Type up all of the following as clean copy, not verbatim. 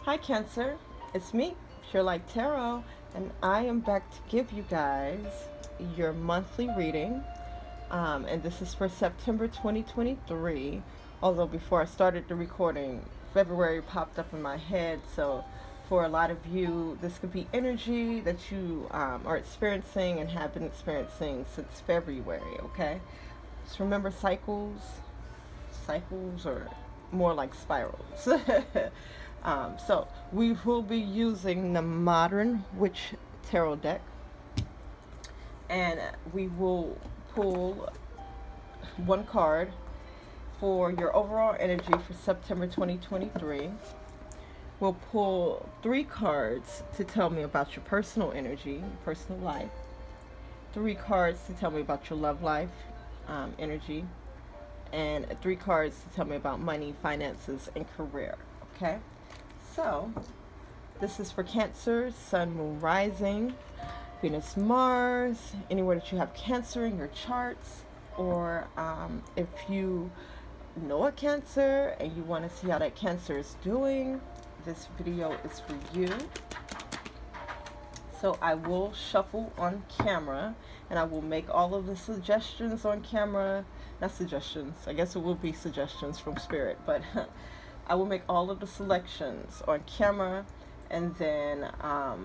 Hi Cancer, it's me, PureLightTarot, and I am back to give you guys your monthly reading. And this is for September 2023. Although before I started the recording, February popped up in my head, so for a lot of you, this could be energy that you are experiencing and have been experiencing since February, okay? Just remember cycles are more like spirals. So we will be using the Modern Witch Tarot deck, and we will pull one card for your overall energy for September 2023. We'll pull 3 cards to tell me about your personal energy, your personal life. 3 cards to tell me about your love life, energy, and 3 cards to tell me about money, finances, and career. Okay? So, this is for Cancer, Sun, Moon, Rising, Venus, Mars, anywhere that you have Cancer in your charts, or if you know a Cancer and you want to see how that Cancer is doing, this video is for you. So I will shuffle on camera, and I will make all of the suggestions on camera. Not suggestions, I guess it will be suggestions from Spirit, but I will make all of the selections on camera, and then I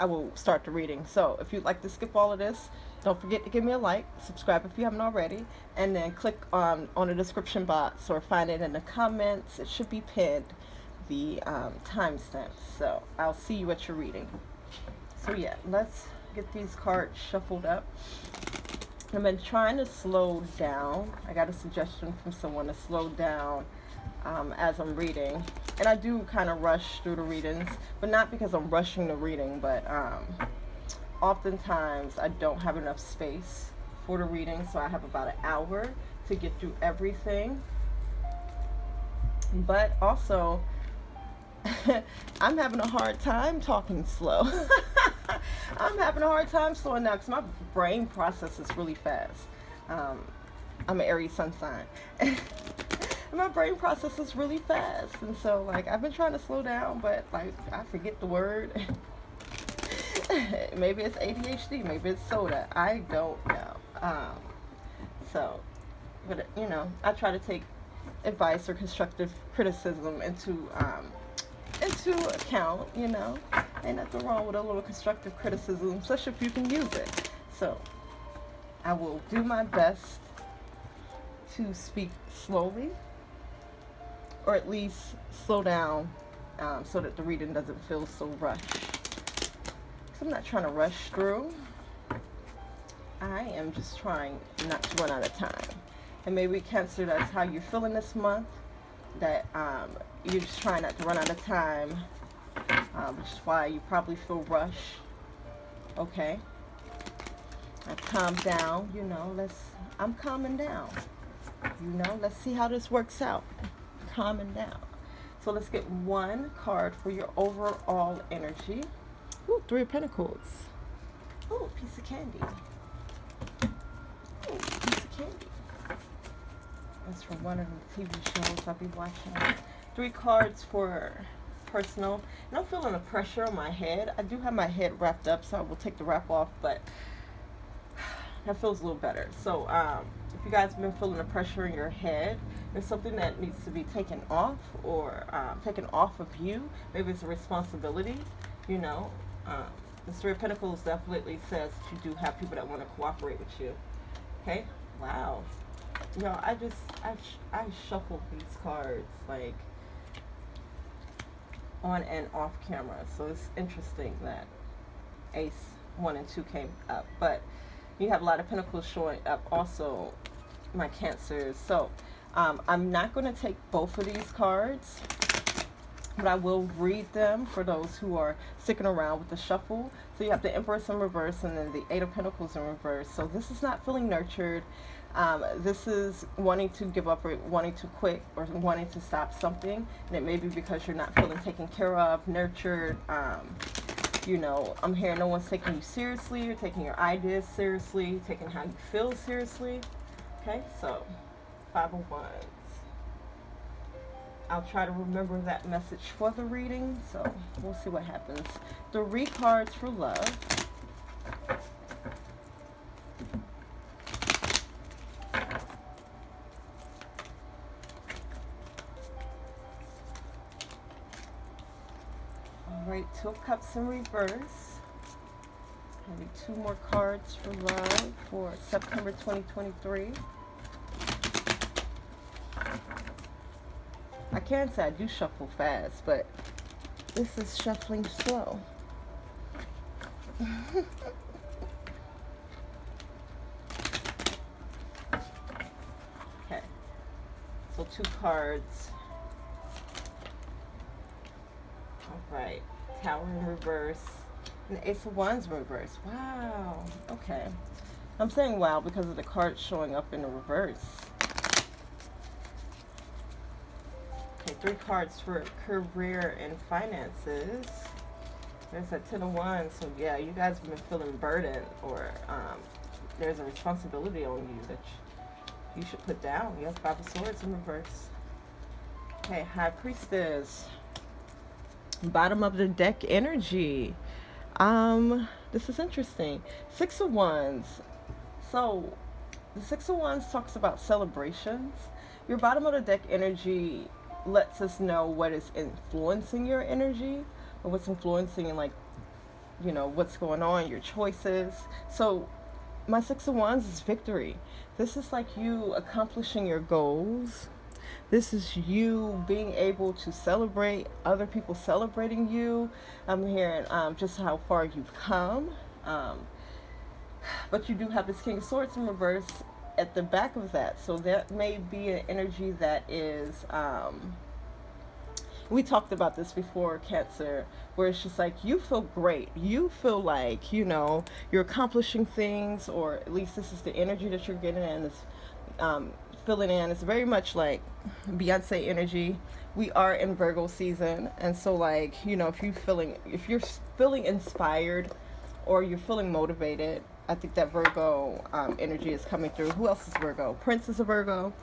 will start the reading. So if you'd like to skip all of this, don't forget to give me a like, subscribe if you haven't already, and then click on the description box or find it in the comments. It should be pinned, the timestamps. So I'll see you at your reading. So yeah, let's get these cards shuffled up. I've been trying to slow down. I got a suggestion from someone to slow down as I'm reading. And I do kind of rush through the readings, but not because I'm rushing the reading, but oftentimes I don't have enough space for the reading, so I have about an hour to get through everything. But also, I'm having a hard time talking slow. I'm having a hard time slowing down because my brain processes really fast. I'm an Aries sun sign. And my brain processes really fast. And so, like, I've been trying to slow down, but, like, I forget the word. Maybe it's ADHD. Maybe it's soda. I don't know. But, you know, I try to take advice or constructive criticism into account, you know. Ain't nothing wrong with a little constructive criticism, especially if you can use it. So I will do my best to speak slowly, or at least slow down, so that the reading doesn't feel so rushed. So I'm not trying to rush through. I am just trying not to run out of time. And maybe Cancer, that's how you're feeling this month, that you're just trying not to run out of time, which is why you probably feel rushed. Okay, I've calmed down, you know. I'm calming down, you know. Let's see how this works out. Calming down. So let's get one card for your overall energy. Ooh, 3 of Pentacles. Ooh, piece of candy. Ooh, piece of candy. That's from one of the TV shows I'll be watching. 3 cards for personal. And I'm feeling a pressure on my head. I do have my head wrapped up, so I will take the wrap off, but that feels a little better. So if you guys have been feeling the pressure in your head, there's something that needs to be taken off, or taken off of you. Maybe it's a responsibility, you know. The 3 of Pentacles definitely says that you do have people that want to cooperate with you. Okay? Wow. You know, I shuffled these cards, like, on and off camera. So it's interesting that Ace 1 and 2 came up. But you have a lot of Pentacles showing up also, my Cancers. So I'm not going to take both of these cards, but I will read them for those who are sticking around with the shuffle. So you have the Empress in reverse, and then the 8 of Pentacles in reverse. So this is not feeling nurtured. This is wanting to give up, or wanting to quit, or wanting to stop something. And it may be because you're not feeling taken care of, nurtured. You know, I'm hearing no one's taking you seriously, or taking your ideas seriously, taking how you feel seriously. Okay, so 5 of Wands. I'll try to remember that message for the reading, so we'll see what happens. 3 cards for love. Alright, 2 of Cups in reverse. Maybe 2 more cards for love for September 2023. I can say I do shuffle fast, but this is shuffling slow. Okay, so 2 cards. Alright, Tower in reverse. And the Ace of Wands in reverse. Wow. Okay. I'm saying wow because of the cards showing up in the reverse. Okay, 3 cards for career and finances. There's that 10 of Wands. So yeah, you guys have been feeling burdened, or there's a responsibility on you that you should put down. You have 5 of Swords in reverse. Okay, High Priestess. Bottom of the deck energy. This is interesting. 6 of Wands. So the 6 of Wands talks about celebrations. Your bottom of the deck energy lets us know what is influencing your energy, or what's influencing, like, you know, what's going on, your choices. So my 6 of Wands is victory. This is like you accomplishing your goals. This is you being able to celebrate other people celebrating you. I'm hearing just how far you've come. But you do have this King of Swords in reverse at the back of that. So that may be an energy that is, we talked about this before, Cancer, where it's just like you feel great. You feel like, you know, you're accomplishing things, or at least this is the energy that you're getting in, this filling in. It's very much like Beyonce energy. We are in Virgo season, and so, like, you know, if you're feeling inspired, or you're feeling motivated, I think that Virgo energy is coming through. Who else is Virgo? Prince is a Virgo.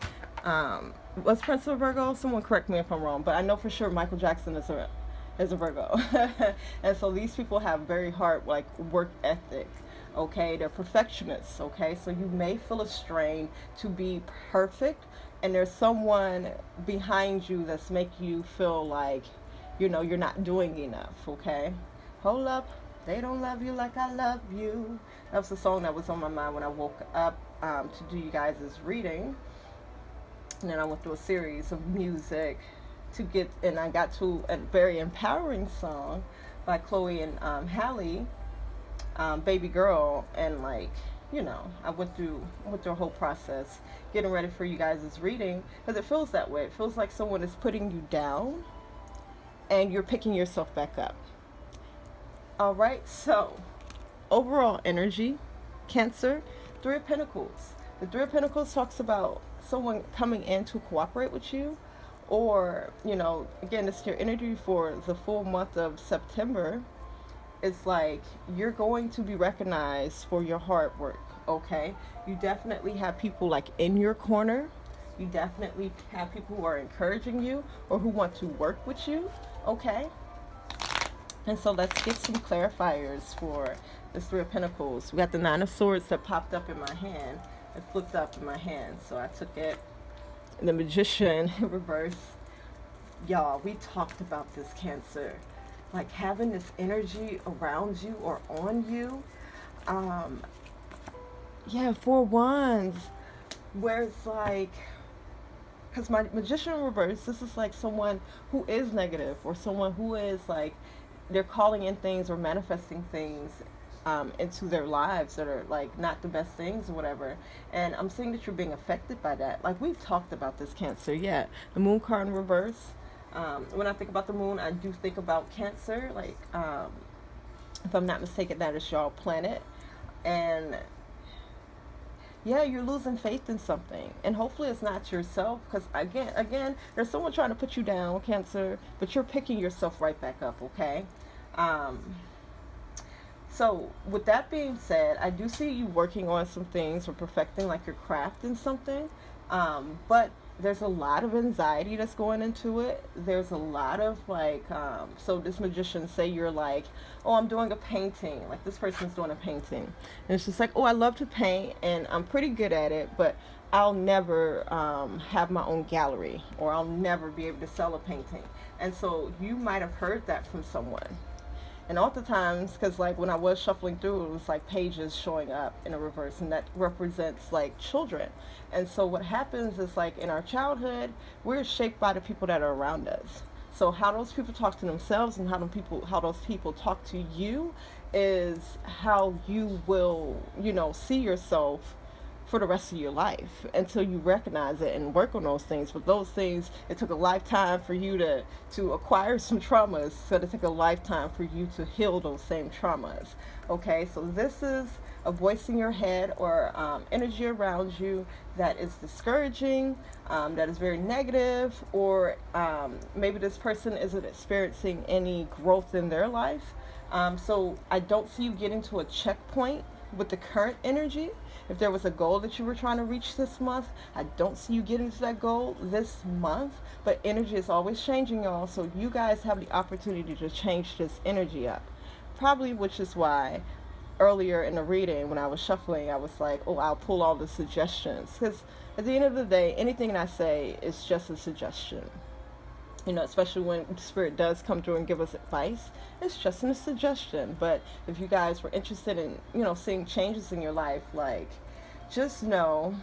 Was Prince a Virgo? Someone correct me if I'm wrong, but I know for sure Michael Jackson is a Virgo. And so these people have very hard, like, work ethic. Okay, they're perfectionists. Okay, so you may feel a strain to be perfect, and there's someone behind you that's making you feel like, you know, you're not doing enough. Okay, hold up, they don't love you like I love you. That was the song that was on my mind when I woke up to do you guys' reading. And then I went through a series of music to get, and I got to a very empowering song by Chloe and Halle, Baby Girl. And, like, you know, I went through a whole process getting ready for you guys' reading, because it feels that way. It feels like someone is putting you down and you're picking yourself back up. All right, so overall energy, Cancer, 3 of Pentacles. The 3 of Pentacles talks about someone coming in to cooperate with you, or, you know, again, it's your energy for the full month of September. It's like you're going to be recognized for your hard work. Okay, you definitely have people, like, in your corner. You definitely have people who are encouraging you, or who want to work with you. Okay, and so let's get some clarifiers for this 3 of Pentacles. We got the 9 of Swords that popped up in my hand. It flipped up in my hand, so I took it. And the Magician in reverse. Y'all, we talked about this, Cancer. Like, having this energy around you or on you. Yeah, 4 Wands. Where it's like, because my Magician in reverse, this is like someone who is negative, or someone who is like, they're calling in things or manifesting things into their lives that are, like, not the best things or whatever. And I'm seeing that you're being affected by that. Like, we've talked about this, Cancer. Yeah, the Moon card in reverse. When I think about the moon, I do think about Cancer. Like, if I'm not mistaken, that is your planet. And yeah, you're losing faith in something, and hopefully it's not yourself, because again, there's someone trying to put you down, Cancer, but you're picking yourself right back up. Okay. So with that being said, I do see you working on some things, or perfecting, like, your craft in something, but there's a lot of anxiety that's going into it. There's a lot of like, so this magician, say you're like, oh, I'm doing a painting. Like this person's doing a painting. And it's just like, oh, I love to paint and I'm pretty good at it, but I'll never have my own gallery, or I'll never be able to sell a painting. And so you might have heard that from someone. And oftentimes, because like when I was shuffling through, it was like pages showing up in a reverse, and that represents like children. And so what happens is like in our childhood, we're shaped by the people that are around us. So how those people talk to themselves and how those people talk to you is how you will, see yourself for the rest of your life until you recognize it and work on those things. But those things, it took a lifetime for you to acquire some traumas, so it took a lifetime for you to heal those same traumas. Okay, so this is a voice in your head, or energy around you that is discouraging, that is very negative, or maybe this person isn't experiencing any growth in their life. So I don't see you getting to a checkpoint with the current energy. If there was a goal that you were trying to reach this month, I don't see you getting to that goal this month. But energy is always changing, y'all. So you guys have the opportunity to change this energy up. Probably, which is why earlier in the reading, when I was shuffling, I was like, oh, I'll pull all the suggestions. Because at the end of the day, anything that I say is just a suggestion. Especially when Spirit does come through and give us advice, it's just a suggestion. But if you guys were interested in, seeing changes in your life, like, just know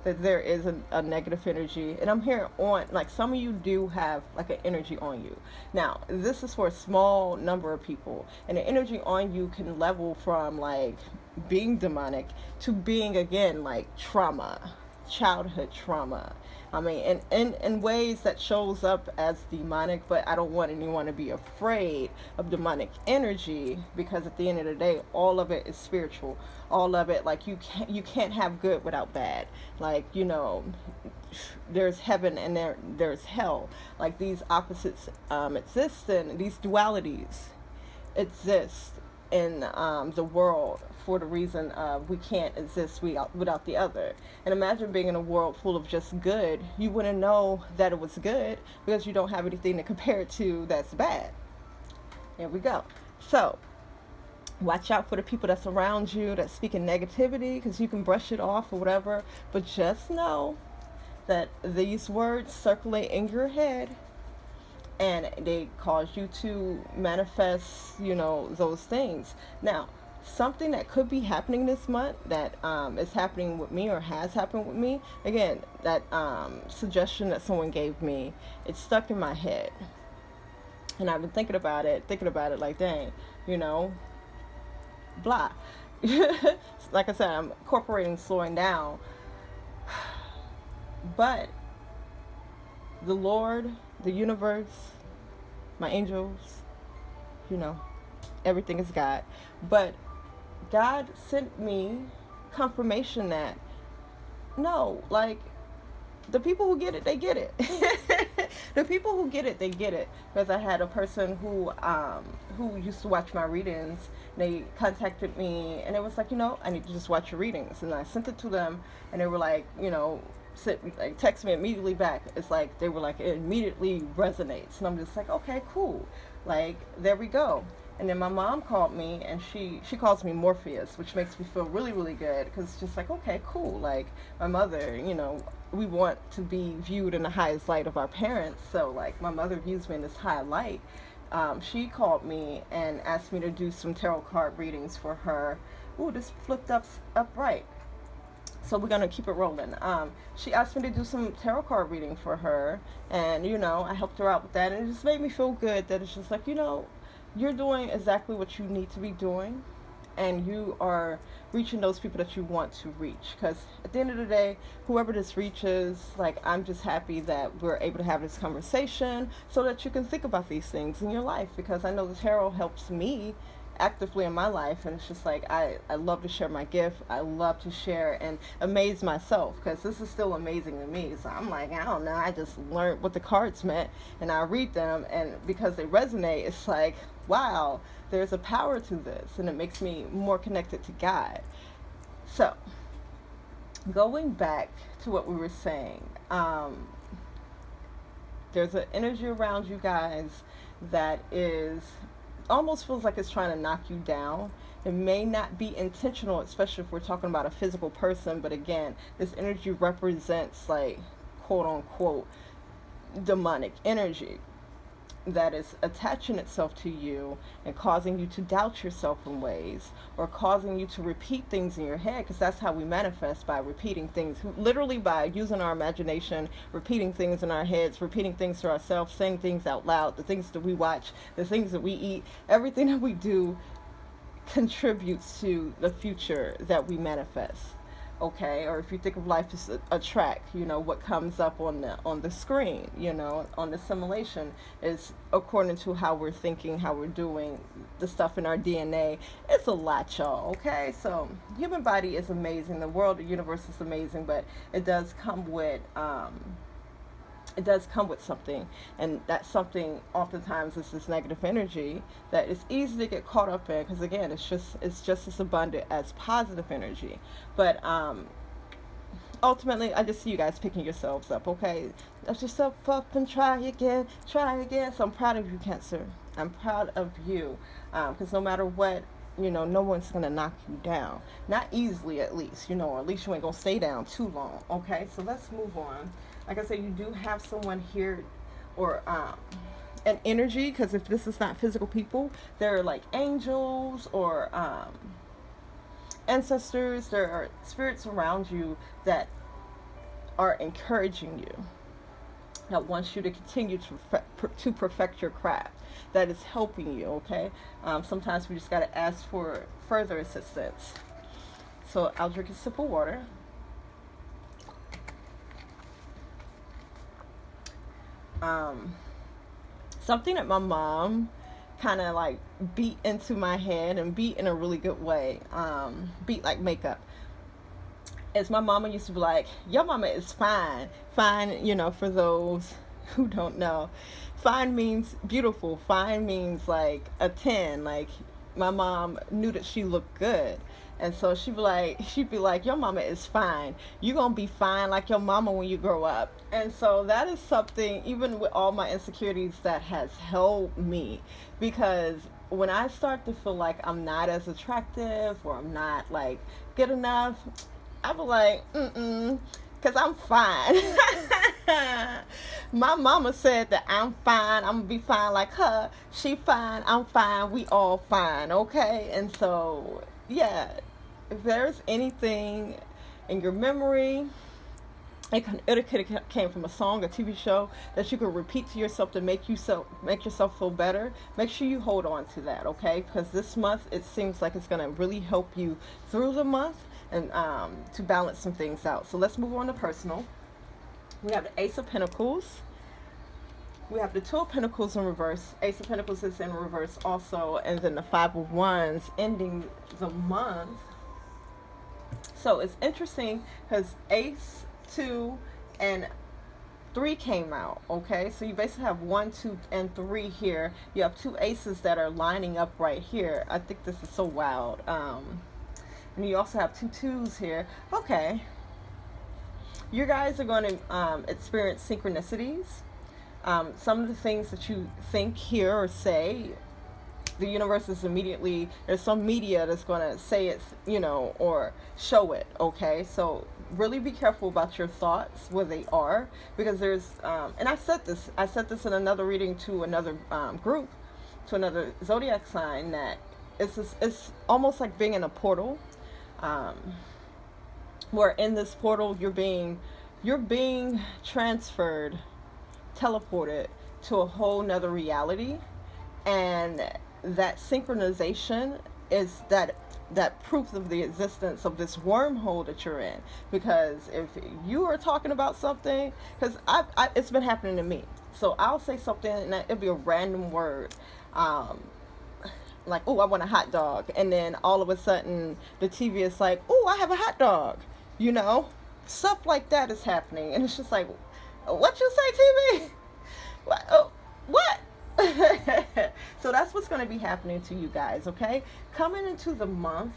that there is a negative energy. And I'm hearing like, some of you do have, like, an energy on you. Now, this is for a small number of people. And the energy on you can level from, like, being demonic to being, again, like, trauma, childhood trauma. I mean, in ways that shows up as demonic, but I don't want anyone to be afraid of demonic energy, because at the end of the day, all of it is spiritual. All of it, like, you can't have good without bad. Like, there's heaven and there's hell. Like, these opposites exist, and these dualities exist in the world for the reason of we can't exist without the other. And imagine being in a world full of just good. You wouldn't know that it was good because you don't have anything to compare it to that's bad. There we go. So watch out for the people that's around you that's speaking negativity, because you can brush it off or whatever. But just know that these words circulate in your head, and they cause you to manifest, those things. Now, something that could be happening this month that is happening with me or has happened with me, again, that suggestion that someone gave me, it's stuck in my head. And I've been thinking about it like, dang, blah. Like I said, I'm incorporating slowing down. But the Lord, the universe, my angels, everything is God. But God sent me confirmation that, no, like, the people who get it, they get it. The people who get it, they get it. Because I had a person who used to watch my readings. They contacted me, and it was like, I need to just watch your readings. And I sent it to them, and they were like, text me immediately back. It's like they were like, it immediately resonates. And I'm just like, okay, cool. Like, there we go. And then my mom called me, and she calls me Morpheus, which makes me feel really, really good, because it's just like, okay, cool. Like, my mother, we want to be viewed in the highest light of our parents. So, like, my mother views me in this high light. She called me and asked me to do some tarot card readings for her. Ooh, this flipped up right. So we're going to keep it rolling. She asked me to do some tarot card reading for her. And, I helped her out with that. And it just made me feel good that it's just like, you're doing exactly what you need to be doing. And you are reaching those people that you want to reach. Because at the end of the day, whoever this reaches, like, I'm just happy that we're able to have this conversation so that you can think about these things in your life. Because I know the tarot helps me actively in my life, and it's just like I love to share my gift. I love to share and amaze myself, because this is still amazing to me. So I'm like, I don't know, I just learned what the cards meant, and I read them, and because they resonate, it's like, wow, there's a power to this, and it makes me more connected to God. So going back to what we were saying, there's an energy around you guys that is almost feels like it's trying to knock you down. It may not be intentional, especially if we're talking about a physical person, but again, this energy represents, like, quote unquote, demonic energy that is attaching itself to you and causing you to doubt yourself in ways, or causing you to repeat things in your head, because that's how we manifest, by repeating things, literally by using our imagination, repeating things in our heads, repeating things to ourselves, saying things out loud, the things that we watch, the things that we eat, everything that we do contributes to the future that we manifest. Okay, or if you think of life as a track, what comes up on the screen, on the simulation, is according to how we're thinking, how we're doing, the stuff in our DNA. It's a lot, y'all. Okay, so human body is amazing, the world, the universe is amazing, but it does come with something, and that something oftentimes is this negative energy that is easy to get caught up in, because again, it's just as abundant as positive energy. But ultimately, I just see you guys picking yourselves up. Okay, lift yourself up and try again. So I'm proud of you, Cancer. I'm proud of you, because no matter what, no one's gonna knock you down, not easily, at least, or at least you ain't gonna stay down too long. Okay, so let's move on. Like I said, you do have someone here, or an energy, because if this is not physical people, they're like angels or ancestors. There are spirits around you that are encouraging you, that wants you to continue to perfect your craft, that is helping you. Okay, sometimes we just got to ask for further assistance. So I'll drink a sip of water. Something that my mom kind of like beat into my head, and beat in a really good way, beat like makeup, is my mama used to be like, your mama is fine. For those who don't know, fine means beautiful. Fine means like a 10. Like, my mom knew that she looked good. And so she'd be like, your mama is fine. You're going to be fine like your mama when you grow up. And so that is something, even with all my insecurities, that has helped me. Because when I start to feel like I'm not as attractive, or I'm not like good enough, I be like, because I'm fine. My mama said that I'm fine. I'm going to be fine like her. She fine. I'm fine. We all fine. Okay? And so, yeah, if there's anything in your memory, it could have came from a song, a TV show, that you could repeat to yourself to make yourself feel better, make sure you hold on to that, okay? Because this month, it seems like it's going to really help you through the month, and to balance some things out. So let's move on to personal. We have the Ace of Pentacles. We have the Two of Pentacles in reverse. Ace of Pentacles is in reverse also. And then the Five of Wands ending the month. So it's interesting because Ace, 2, and 3 came out. Okay, so you basically have 1, 2, and 3 here. You have 2 aces that are lining up right here. I think this is so wild. And you also have 2 2s here. Okay. You guys are going to experience synchronicities. Some of the things that you think, hear, or say, the universe is immediately, there's some media that's going to say it, or show it. Okay. So really be careful about your thoughts, where they are, because there's, and I said this in another reading to another group, to another zodiac sign, that it's almost like being in a portal. Where in this portal you're being transferred, teleported to a whole nother reality, and that synchronization is that proof of the existence of this wormhole that you're in. Because if you are talking about something, because it's been happening to me, so I'll say something and it'll be a random word, like, oh, I want a hot dog. And then all of a sudden, the TV is like, oh, I have a hot dog. Stuff like that is happening. And it's just like, what you say, TV? What? Oh, what? So that's what's going to be happening to you guys, okay? Coming into the month,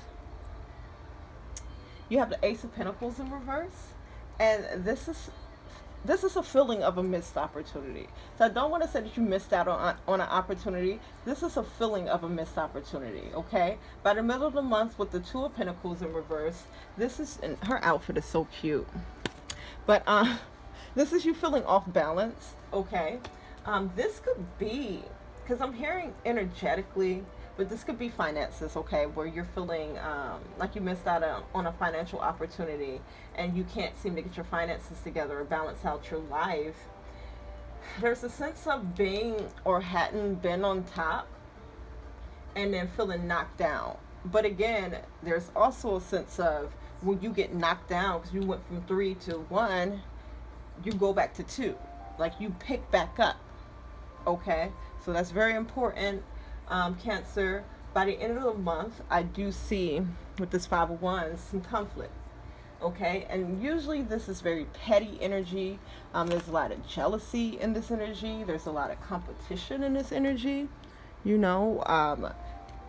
You have the Ace of Pentacles in reverse, and this is a feeling of a missed opportunity. So I don't want to say that you missed out on an opportunity. This is a feeling of a missed opportunity, okay? By the middle of the month with the Two of Pentacles in reverse, this is, and her outfit is so cute. But this is you feeling off balance, okay? This could be, because I'm hearing energetically, but this could be finances, okay, where you're feeling like you missed out on a financial opportunity and you can't seem to get your finances together or balance out your life. There's a sense of being or hadn't been on top and then feeling knocked down. But again, there's also a sense of when you get knocked down, because you went from 3 to 1, you go back to 2. Like you pick back up, okay? So that's very important. Cancer, by the end of the month, I do see with this 5 of Wands some conflict, okay? And usually this is very petty energy. There's a lot of jealousy in this energy. There's a lot of competition in this energy. You know,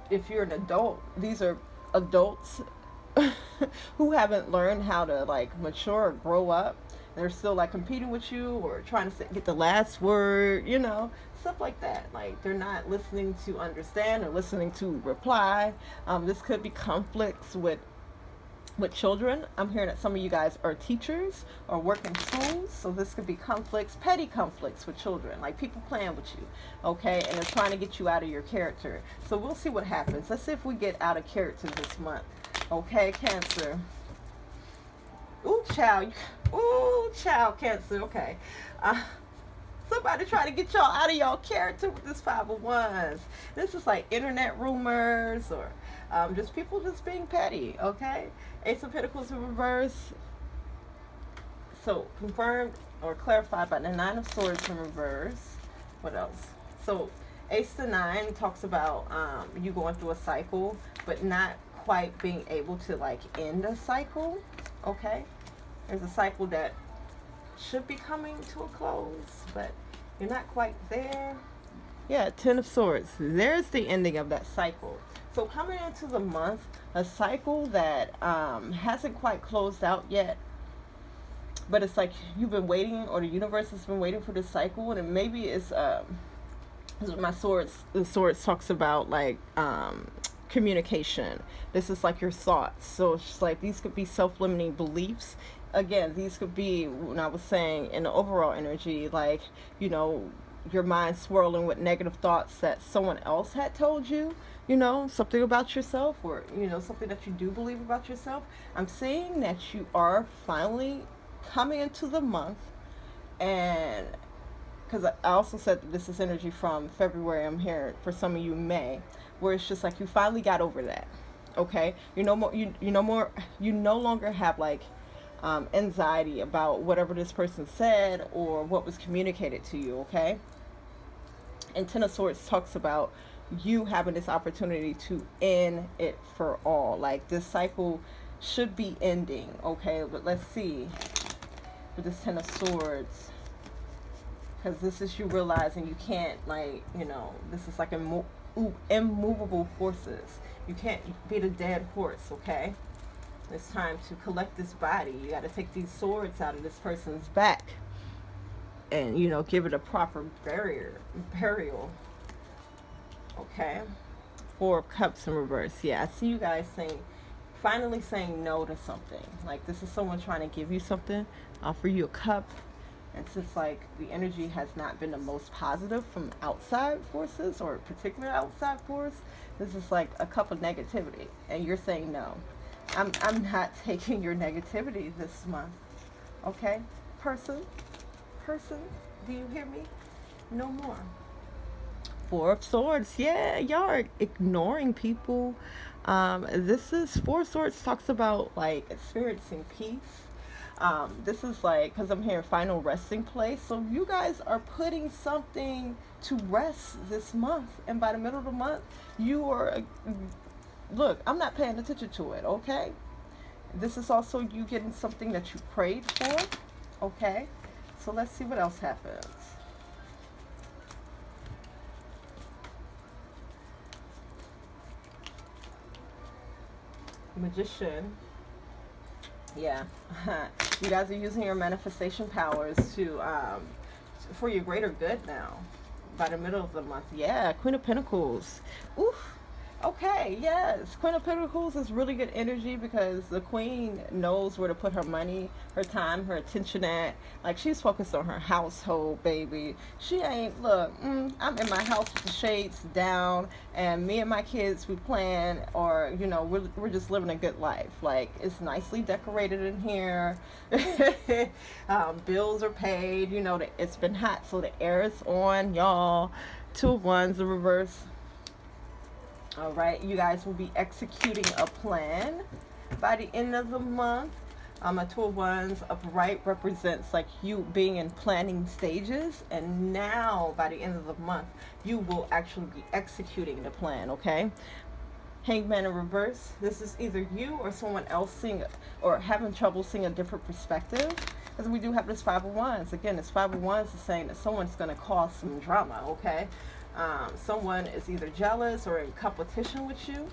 if you're an adult, these are adults who haven't learned how to like mature or grow up. They're still like competing with you or trying to get the last word, you know, stuff like that. Like they're not listening to understand or listening to reply. This could be conflicts with children. I'm hearing that some of you guys are teachers or work in schools, so this could be conflicts, petty conflicts with children, like people playing with you, okay, and they're trying to get you out of your character. So we'll see what happens. Let's see if we get out of character this month, okay, Cancer. Ooh, child. Ooh, child, Cancer. Okay. Somebody try to get y'all out of y'all character with this 5 of Wands. This is like internet rumors or just people just being petty, okay? Ace of Pentacles in reverse. So, confirmed or clarified by the 9 of Swords in reverse. What else? So, Ace to 9 talks about you going through a cycle, but not quite being able to like end a cycle. Okay, there's a cycle that should be coming to a close, but you're not quite there. Yeah, 10 of Swords. There's the ending of that cycle. So coming into the month, a cycle that hasn't quite closed out yet, but it's like you've been waiting, or the universe has been waiting for this cycle, and maybe it's my swords. The swords talks about like communication. This is like your thoughts. So it's just like these could be self-limiting beliefs. Again, these could be, when I was saying in the overall energy, like, you know, your mind swirling with negative thoughts that someone else had told you, you know, something about yourself, or, you know, something that you do believe about yourself. I'm saying that you are finally coming into the month, and because I also said that this is energy from February, I'm here for some of you May, where it's just like you finally got over that, okay? You no longer have like anxiety about whatever this person said or what was communicated to you, okay? And 10 of Swords talks about you having this opportunity to end it for all. Like this cycle should be ending, okay? But let's see with this 10 of Swords, because this is you realizing you can't, like, you know, this is like immovable forces. You can't beat a dead horse, okay? It's time to collect this body. You got to take these swords out of this person's back and, you know, give it a proper burial. Okay? 4 of Cups in reverse. Yeah, I see you guys finally saying no to something. Like this is someone trying to give you something, offer you a cup. And since like the energy has not been the most positive from outside forces or a particular outside force, this is like a cup of negativity. And you're saying no. I'm not taking your negativity this month. Okay? Person, do you hear me? No more. 4 of Swords. Yeah, y'all are ignoring people. This is 4 of Swords talks about like experiencing peace. This is like, because I'm hearing final resting place. So you guys are putting something to rest this month. And by the middle of the month, you are... Look, I'm not paying attention to it, okay? This is also you getting something that you prayed for, okay? So let's see what else happens. Magician. Yeah. You guys are using your manifestation powers to for your greater good now. By the middle of the month. Yeah, Queen of Pentacles. Oof. Okay, yes. Queen of Pentacles is really good energy because the queen knows where to put her money, her time, her attention at. Like, she's focused on her household, baby. She ain't, look, I'm in my house with the shades down, and me and my kids, we plan, or, you know, we're just living a good life. Like, it's nicely decorated in here. Bills are paid. You know, it's been hot, so the air is on, y'all. 2 of Wands, the reverse. All right, you guys will be executing a plan by the end of the month. A 2 of Wands upright represents like you being in planning stages, and now by the end of the month, you will actually be executing the plan, okay? Hangman in reverse. This is either you or someone else seeing or having trouble seeing a different perspective. Because we do have this 5 of Wands. Again, this 5 of Wands is saying that someone's going to cause some drama, okay? Someone is either jealous or in competition with you,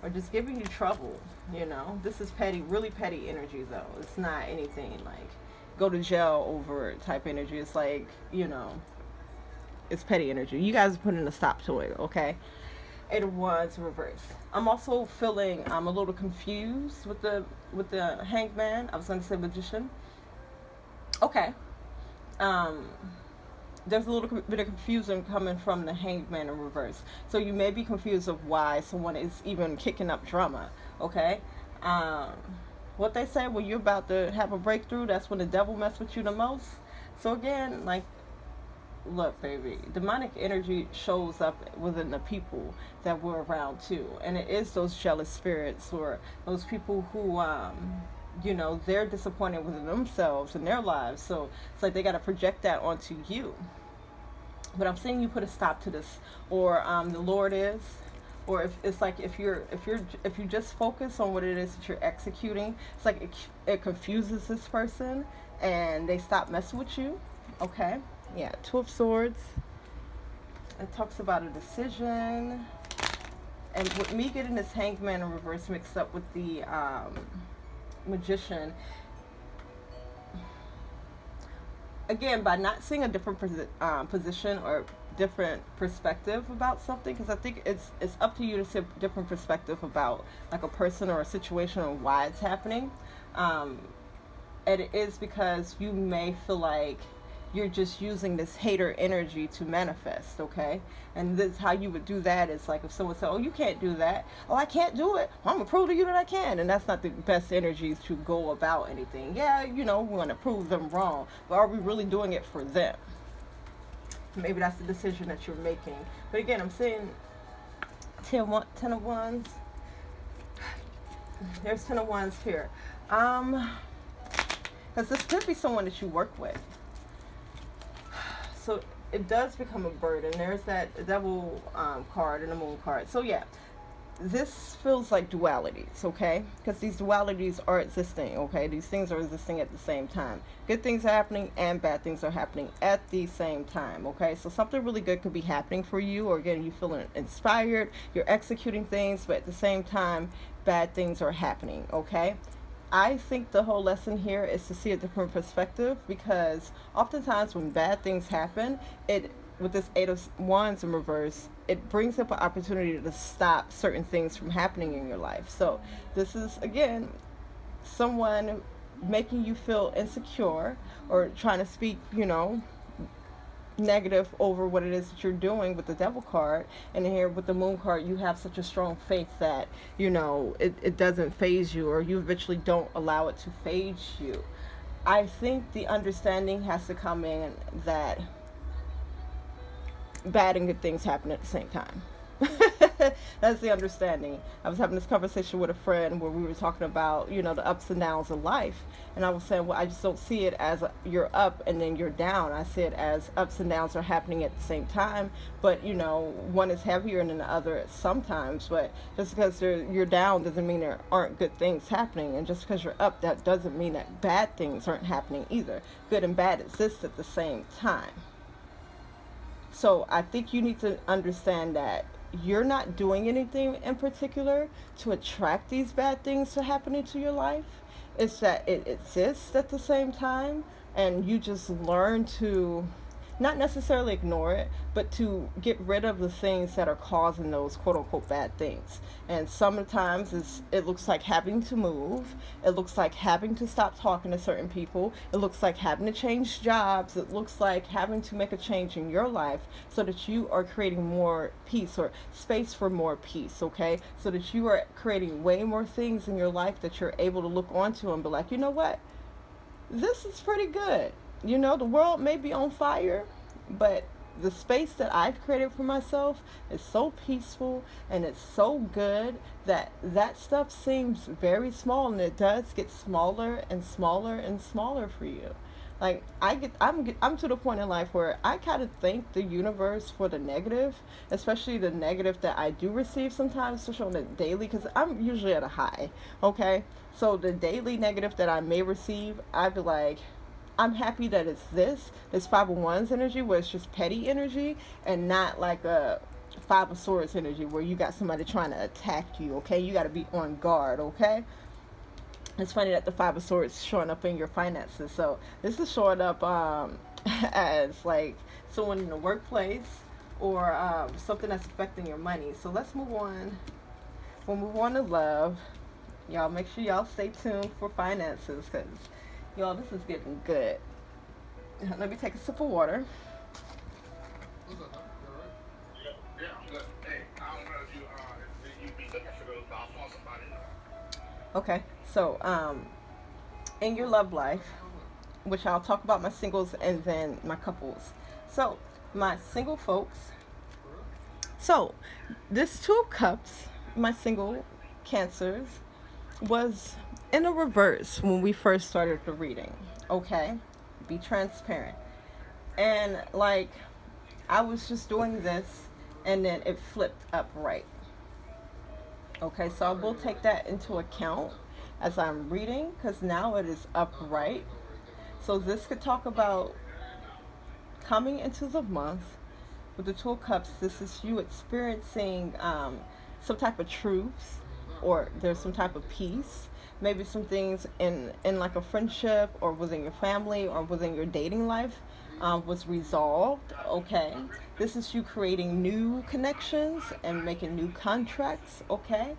or just giving you trouble, you know. This is petty, really petty energy, though. It's not anything like go to jail over type energy. It's like, you know, it's petty energy. You guys are putting a stop to it, okay? 8 of Wands reverse. I'm also feeling a little confused with the Hangman. I was going to say Magician. Okay. There's a little bit of confusion coming from the Hangman in reverse. So you may be confused of why someone is even kicking up drama, okay? What they say, when you're about to have a breakthrough, that's when the devil messes with you the most. So again, like, look, baby, demonic energy shows up within the people that we're around too. And it is those jealous spirits or those people who, you know, they're disappointed with themselves and their lives. So it's like they got to project that onto you. But I'm saying you put a stop to this, or the Lord is, or if it's like if you just focus on what it is that you're executing, it's like it confuses this person and they stop messing with you. Okay, yeah, 2 of Swords. It talks about a decision, and with me getting this Hangman in reverse mixed up with the Magician. Again, by not seeing a different position or different perspective about something, because I think it's up to you to see a different perspective about like a person or a situation or why it's happening. And it is because you may feel like you're just using this hater energy to manifest, okay? And this how you would do that is like if someone said, oh, you can't do that. Oh, I can't do it. Well, I'm going to prove to you that I can. And that's not the best energy to go about anything. Yeah, you know, we want to prove them wrong. But are we really doing it for them? Maybe that's the decision that you're making. But again, I'm saying 10 of Wands. There's 10 of Wands here. Because this could be someone that you work with. So it does become a burden. There's that devil card and the moon card. So yeah, this feels like dualities, okay? Because these dualities are existing, okay? These things are existing at the same time. Good things are happening and bad things are happening at the same time, okay? So something really good could be happening for you, or again, you feeling inspired, you're executing things, but at the same time, bad things are happening, okay? I think the whole lesson here is to see a different perspective, because oftentimes when bad things happen, with this 8 of Wands in reverse, it brings up an opportunity to stop certain things from happening in your life. So this is, again, someone making you feel insecure or trying to speak, you know, negative over what it is that you're doing with the devil card. And here with the moon card, you have such a strong faith that, you know, it doesn't phase you, or you eventually don't allow it to phase you. I think the understanding has to come in that bad and good things happen at the same time. That's the understanding. I was having this conversation with a friend where we were talking about, you know, the ups and downs of life. And I was saying, well, I just don't see it as you're up and then you're down. I see it as ups and downs are happening at the same time. But, you know, one is heavier than the other sometimes. But just because you're down doesn't mean there aren't good things happening. And just because you're up, that doesn't mean that bad things aren't happening either. Good and bad exist at the same time. So I think you need to understand that you're not doing anything in particular to attract these bad things to happening to your life. It's that it exists at the same time, and you just learn to not necessarily ignore it, but to get rid of the things that are causing those quote unquote bad things. And sometimes it looks like having to move. It looks like having to stop talking to certain people. It looks like having to change jobs. It looks like having to make a change in your life so that you are creating more peace or space for more peace, okay? So that you are creating way more things in your life that you're able to look onto and be like, you know what? This is pretty good. You know, the world may be on fire, but the space that I've created for myself is so peaceful and it's so good that that stuff seems very small, and it does get smaller and smaller and smaller for you. Like I'm to the point in life where I kind of thank the universe for the negative, especially the negative that I do receive sometimes, especially on the daily, because I'm usually at a high. Okay, so the daily negative that I may receive, I'd be like, I'm happy that it's this Five of Wands energy, where it's just petty energy and not like a Five of Swords energy where you got somebody trying to attack you, okay? You got to be on guard, okay? It's funny that the Five of Swords showing up in your finances. So this is showing up as like someone in the workplace, or something that's affecting your money. So let's move on. We'll move on to love. Y'all make sure y'all stay tuned for finances, because y'all, this is getting good. Let me take a sip of water. What's up, man? You all right? Yeah, I'm good. Hey, I don't know if you be looking for those, but I saw somebody. Okay, so in your love life, which I'll talk about my singles and then my couples. So my single folks. So this Two of Cups, my single Cancers, was in a reverse when we first started the reading. Okay, be transparent. And like, I was just doing this, and then it flipped upright. Okay, so I will take that into account as I'm reading, because now it is upright. So this could talk about coming into the month with the Two of Cups. This is you experiencing some type of truths, or there's some type of peace. Maybe some things in like a friendship, or within your family, or within your dating life was resolved. Okay, this is you creating new connections and making new contracts. Okay,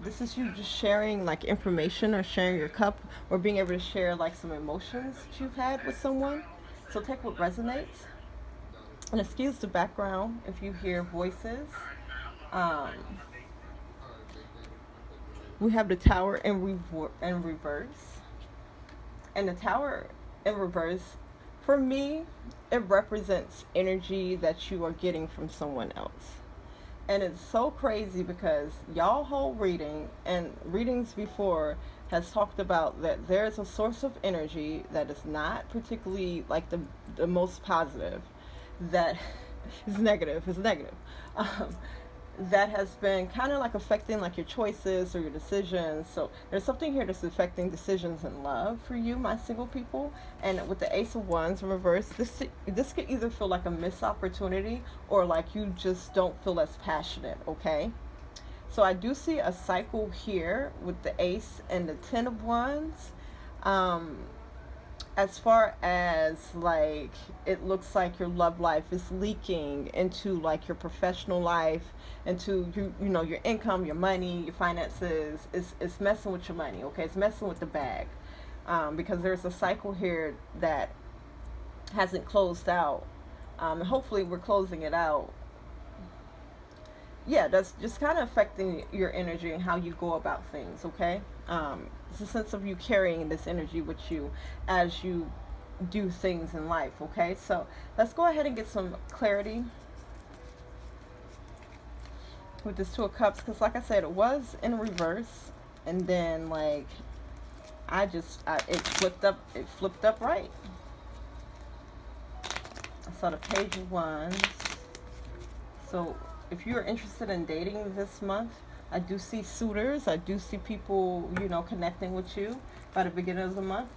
this is you just sharing like information, or sharing your cup, or being able to share like some emotions that you've had with someone. So take what resonates, and excuse the background if you hear voices. um, we have the Tower in reverse. And the Tower in reverse, for me, it represents energy that you are getting from someone else. And it's so crazy because y'all whole reading and readings before has talked about that there's a source of energy that is not particularly like the most positive, that is negative, um, that has been kind of like affecting like your choices or your decisions. So there's something here that's affecting decisions in love for you, my single people. And with the Ace of Wands in reverse, this could either feel like a missed opportunity, or like you just don't feel as passionate. Okay, so I do see a cycle here with the Ace and the Ten of Wands. As far as like, it looks like your love life is leaking into like your professional life, into you know, your income, your money, your finances. It's messing with your money. Okay, it's messing with the bag, because there's a cycle here that hasn't closed out. Hopefully we're closing it out. Yeah, that's just kind of affecting your energy and how you go about things. Okay, it's a sense of you carrying this energy with you as you do things in life. Okay, so let's go ahead and get some clarity with this Two of Cups, because like I said, it was in reverse, and then like it flipped up right. I saw the Page of Wands. So if you're interested in dating this month, I do see suitors. I do see people, you know, connecting with you by the beginning of the month.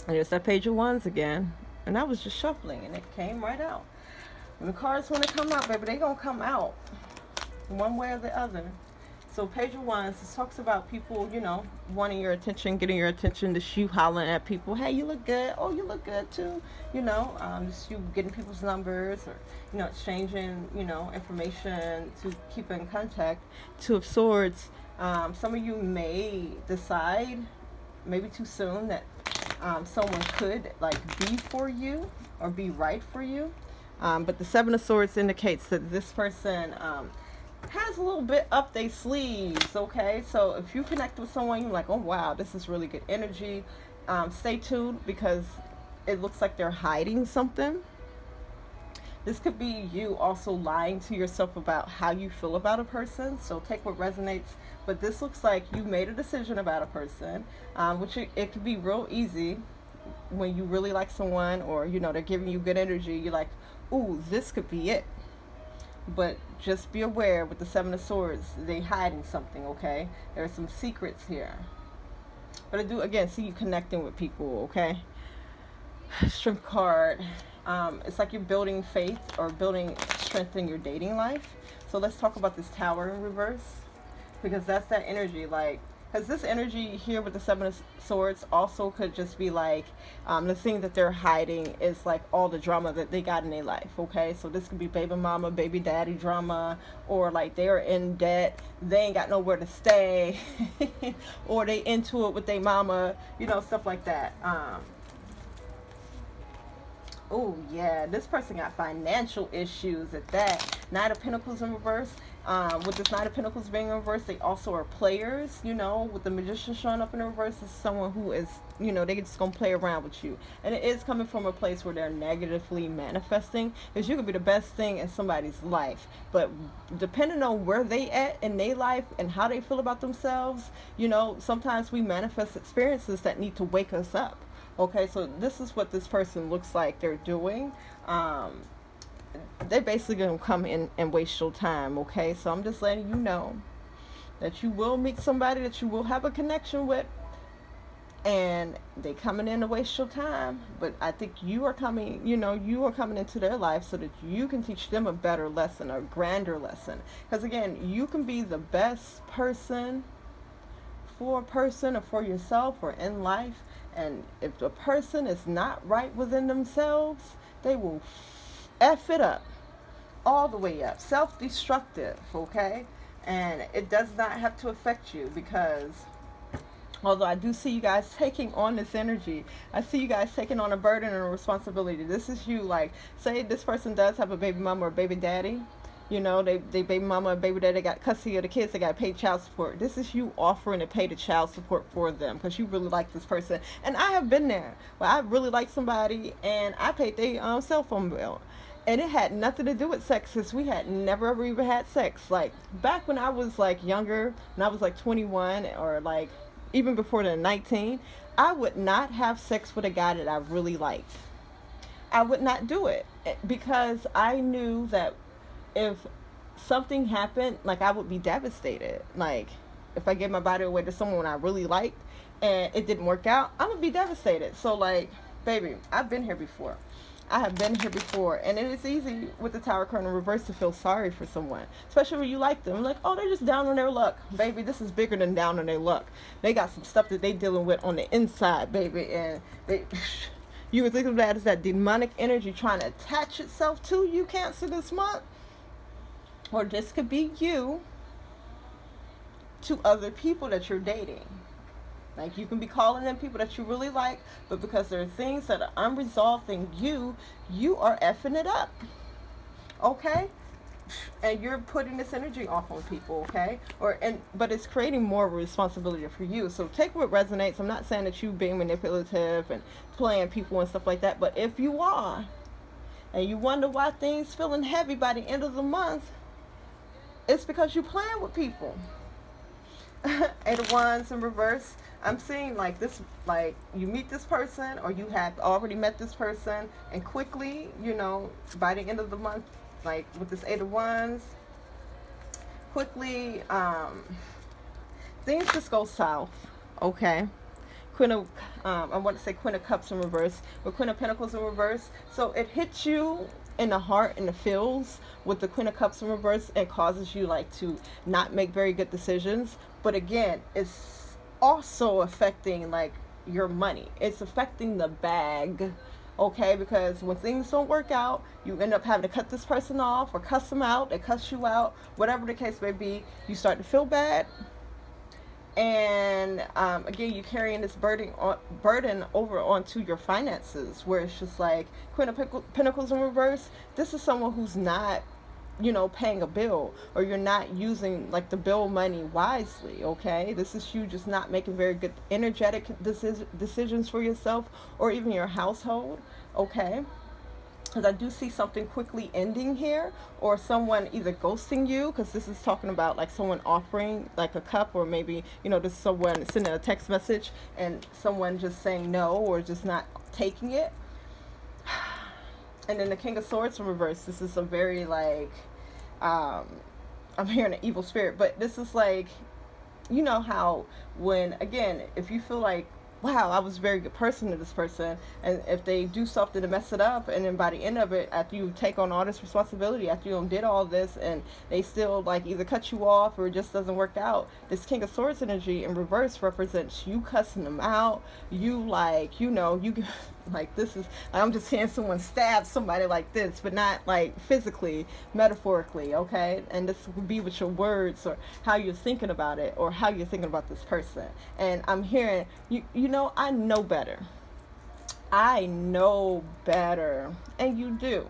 And there's that Page of Wands again. And I was just shuffling, and it came right out. And the cards, when they come out, baby, they gonna come out one way or the other. So Page of Wands, this talks about people, you know, wanting your attention, getting your attention, just you hollering at people, hey, you look good, oh, you look good too, you know, just you getting people's numbers, or, you know, exchanging, you know, information to keep in contact. Two of Swords, some of you may decide, maybe too soon, that someone could, like, be for you or be right for you. But the Seven of Swords indicates that this person has a little bit up their sleeves, okay? So if you connect with someone, you're like, oh wow, this is really good energy. Stay tuned, because it looks like they're hiding something. This could be you also lying to yourself about how you feel about a person. So take what resonates. But this looks like you made a decision about a person, which it could be real easy when you really like someone, or, you know, they're giving you good energy. You're like, ooh, this could be it. But just be aware, with the Seven of Swords, they hiding something, okay? There are some secrets here. But I do, again, see you connecting with people, okay? Strength card. It's like you're building faith or building strength in your dating life. So let's talk about this Tower in reverse, because that's that energy, like, because this energy here with the Seven of Swords also could just be like, the thing that they're hiding is like all the drama that they got in their life, okay? So this could be baby mama, baby daddy drama, or like they're in debt, they ain't got nowhere to stay, or they into it with their mama, you know, stuff like that. Oh yeah, this person got financial issues at that. Knight of Pentacles in reverse. With this Knight of Pentacles being in reverse, they also are players, you know, with the Magician showing up in reverse. Is someone who is, you know, they just gonna play around with you. And it is coming from a place where they're negatively manifesting, because you could be the best thing in somebody's life, but depending on where they at in their life and how they feel about themselves, you know, sometimes we manifest experiences that need to wake us up. Okay, so this is what this person looks like they're doing. They're basically going to come in and waste your time, okay? So I'm just letting you know that you will meet somebody that you will have a connection with, and they coming in to waste your time. But I think you are coming, you know, you are coming into their life so that you can teach them a better lesson, a grander lesson. Because again, you can be the best person for a person or for yourself or in life, and if the person is not right within themselves, they will F it up all the way up. Self-destructive, okay? And it does not have to affect you, because although I do see you guys taking on this energy, I see you guys taking on a burden and a responsibility. This is you, like, say this person does have a baby mama or baby daddy. You know, they baby mama and baby daddy got custody of the kids, they got to pay child support. This is you offering to pay the child support for them, because you really like this person. And I have been there, where I really like somebody and I paid their cell phone bill. And it had nothing to do with sex, because we had never ever even had sex. Like, back when I was like younger, when I was like 21, or like even before the 19, I would not have sex with a guy that I really liked. I would not do it, because I knew that if something happened, like, I would be devastated. Like, if I gave my body away to someone I really liked and it didn't work out, I'm gonna be devastated. So, like, baby, I've been here before. I have been here before, and it is easy with the Tower card in reverse to feel sorry for someone, especially when you like them. Like, oh, they're just down on their luck. Baby, this is bigger than down on their luck. They got some stuff that they dealing with on the inside, baby, and they you would think of that as that demonic energy trying to attach itself to you, Cancer, this month. Or this could be you to other people that you're dating. Like, you can be calling them people that you really like, but because there are things that are unresolved in you, you are effing it up. Okay? And you're putting this energy off on people, okay? But it's creating more of a responsibility for you. So take what resonates. I'm not saying that you being manipulative and playing people and stuff like that, but if you are, and you wonder why things feeling heavy by the end of the month, it's because you're playing with people. Eight of Wands in reverse. I'm seeing like this, like you meet this person, or you have already met this person, and quickly, you know, by the end of the month, like with this Eight of Wands, quickly, things just go south, okay? I want to say Queen of Cups in reverse, with Queen of Pentacles in reverse. So it hits you in the heart and the feels with the Queen of Cups in reverse, and causes you like to not make very good decisions. But again, it's also affecting like your money. It's affecting the bag. Okay, because when things don't work out, you end up having to cut this person off or cuss them out, they cuss you out, whatever the case may be. You start to feel bad, and again, you're carrying this burden over onto your finances, where it's just like Queen of Pentacles in reverse. This is someone who's not, paying a bill, or you're not using like the bill money wisely. Okay, this is you just not making very good energetic decisions for yourself or even your household. Okay, because I do see something quickly ending here, or someone either ghosting you, because this is talking about like someone offering like a cup, or maybe this is someone sending a text message and someone just saying no or just not taking it. And then the King of Swords in reverse. This is a very like, I'm hearing an evil spirit, but this is like, how when, again, if you feel like, wow, I was a very good person to this person, and if they do something to mess it up, and then by the end of it, after you take on all this responsibility, after you did all this, and they still like either cut you off or it just doesn't work out, this King of Swords energy in reverse represents you cussing them out. You like, you like, this is, I'm just seeing someone stab somebody like this, but not like physically, metaphorically. Okay, and this would be with your words, or how you're thinking about it, or how you're thinking about this person. And I'm hearing I know better. I know better, and you do.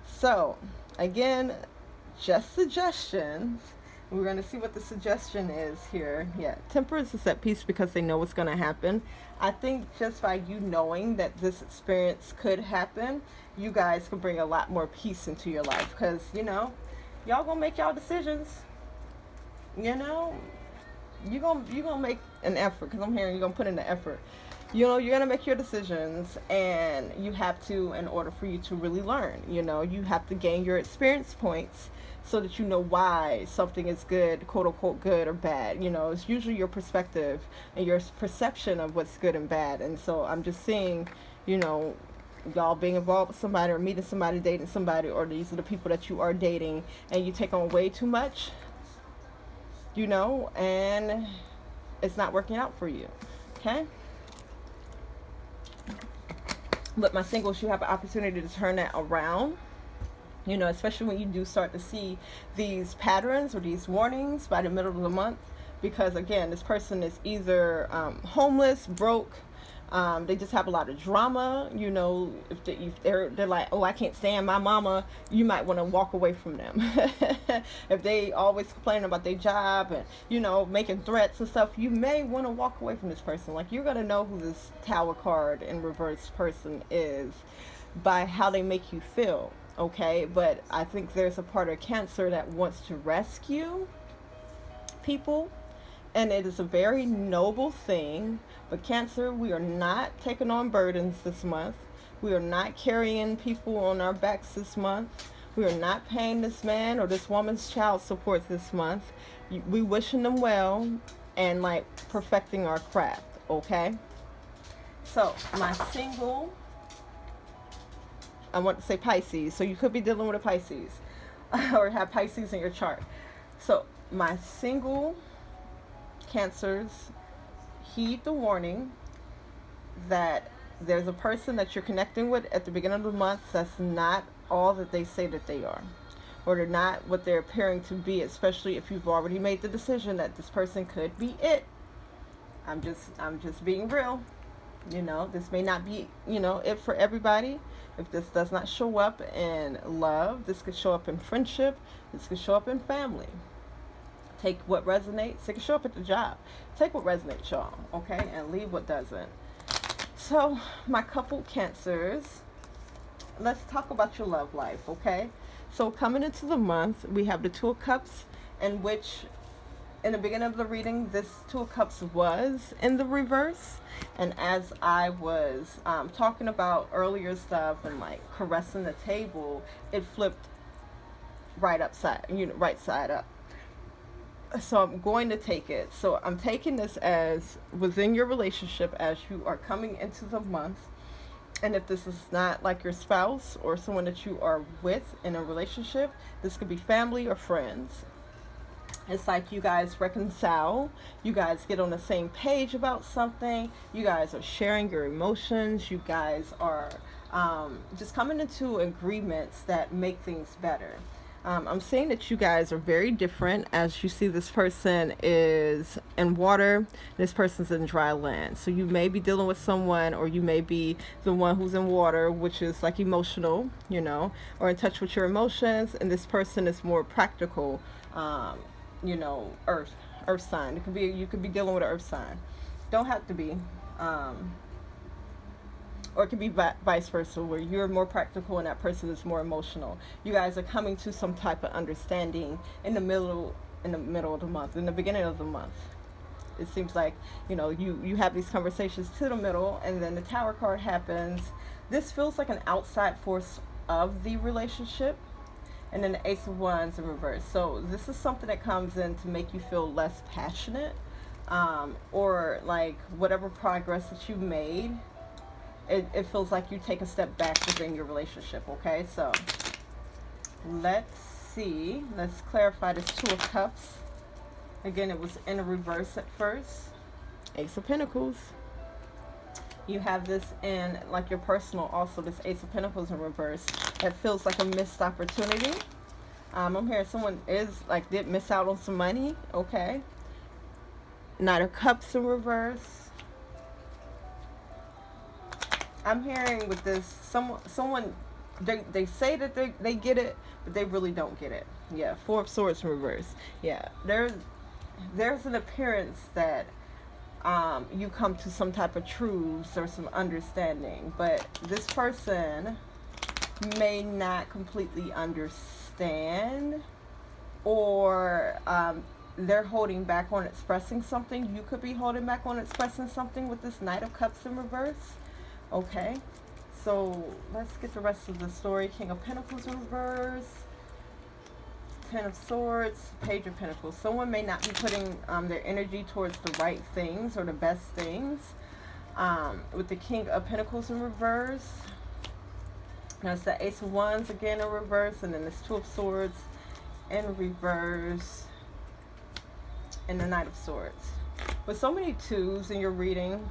So again, just suggestions. We're going to see what the suggestion is here. Yeah, Temperance is at peace because they know what's going to happen. I think just by you knowing that this experience could happen, you guys can bring a lot more peace into your life, because y'all gonna make y'all decisions. You're gonna make an effort, because I'm hearing you're gonna put in the effort. You're gonna make your decisions, and you have to, in order for you to really learn, you have to gain your experience points so that you know why something is good, quote unquote good or bad. It's usually your perspective and your perception of what's good and bad. And so I'm just seeing, y'all being involved with somebody, or meeting somebody, dating somebody, or these are the people that you are dating, and you take on way too much, and it's not working out for you. Okay? But my singles, you have an opportunity to turn that around. Especially when you do start to see these patterns or these warnings by the middle of the month. Because again, this person is either homeless, broke, they just have a lot of drama. If they're like, oh, I can't stand my mama, you might want to walk away from them. If they always complaining about their job and making threats and stuff, you may want to walk away from this person. Like, you're gonna know who this Tower card in reverse person is by how they make you feel. Okay, but I think there's a part of Cancer that wants to rescue people, and it is a very noble thing. But Cancer, we are not taking on burdens this month. We are not carrying people on our backs this month. We are not paying this man or this woman's child support this month. We wishing them well and like perfecting our craft. Okay, so my single, I want to say Pisces, so you could be dealing with a Pisces or have Pisces in your chart. So my single Cancers, heed the warning that there's a person that you're connecting with at the beginning of the month that's not all that they say that they are, or they're not what they're appearing to be, especially if you've already made the decision that this person could be it. I'm just being real. This may not be, it for everybody. If this does not show up in love, this could show up in friendship. This could show up in family. Take what resonates. It could show up at the job. Take what resonates, y'all, okay? And leave what doesn't. So, my couple Cancers, let's talk about your love life, okay? So, coming into the month, we have the Two of Cups, in which in the beginning of the reading, this Two of Cups was in the reverse. And as I was talking about earlier stuff and like caressing the table, it flipped right upside, right side up. So I'm going to take it. So I'm taking this as within your relationship as you are coming into the month. And if this is not like your spouse or someone that you are with in a relationship, this could be family or friends. It's like you guys reconcile, you guys get on the same page about something, you guys are sharing your emotions, you guys are just coming into agreements that make things better. I'm saying that you guys are very different, as you see this person is in water, this person's in dry land. So you may be dealing with someone, or you may be the one who's in water, which is like emotional, you know, or in touch with your emotions, and this person is more practical, you know, earth sign. It could be, you could be dealing with an earth sign. Don't have to be. Or it could be vice versa, where you're more practical and that person is more emotional. You guys are coming to some type of understanding in the middle of the month, in the beginning of the month. It seems like, you know, you have these conversations to the middle, and then the Tower card happens. This feels like an outside force of the relationship. And then the Ace of Wands in reverse. So this is something that comes in to make you feel less passionate, or like whatever progress that you made, it feels like you take a step back within your relationship. Okay, so let's see. Let's clarify this Two of Cups. Again, it was in a reverse at first. Ace of Pentacles. You have this in like your personal also, this Ace of Pentacles in reverse. That feels like a missed opportunity. I'm hearing someone is like did miss out on some money. Okay. Knight of Cups in reverse. I'm hearing with this someone they say that they get it, but they really don't get it. Yeah, Four of Swords in reverse. Yeah, there's an appearance that you come to some type of truths or some understanding, but this person may not completely understand, or they're holding back on expressing something. You could be holding back on expressing something with this Knight of Cups in reverse. Okay, so let's get the rest of the story. King of Pentacles in reverse, Ten of Swords, Page of Pentacles. Someone may not be putting their energy towards the right things or the best things. With the King of Pentacles in reverse. That's the Ace of Wands again in reverse, and then this Two of Swords in reverse, and the Knight of Swords. With so many twos in your reading,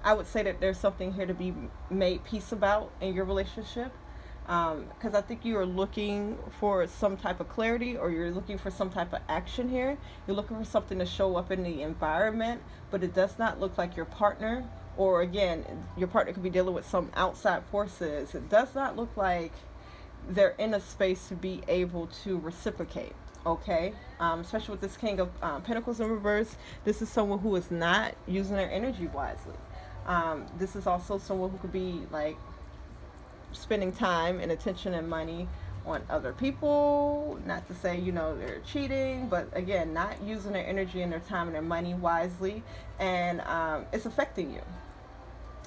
I would say that there's something here to be made peace about in your relationship. Because I think you are looking for some type of clarity, or you're looking for some type of action here. You're looking for something to show up in the environment, but it does not look like your partner, or again, your partner could be dealing with some outside forces. It does not look like they're in a space to be able to reciprocate. Okay, especially with this King of Pentacles in reverse. This is someone who is not using their energy wisely. This is also someone who could be like spending time and attention and money on other people. Not to say, you know, they're cheating, but again, not using their energy and their time and their money wisely, and it's affecting you.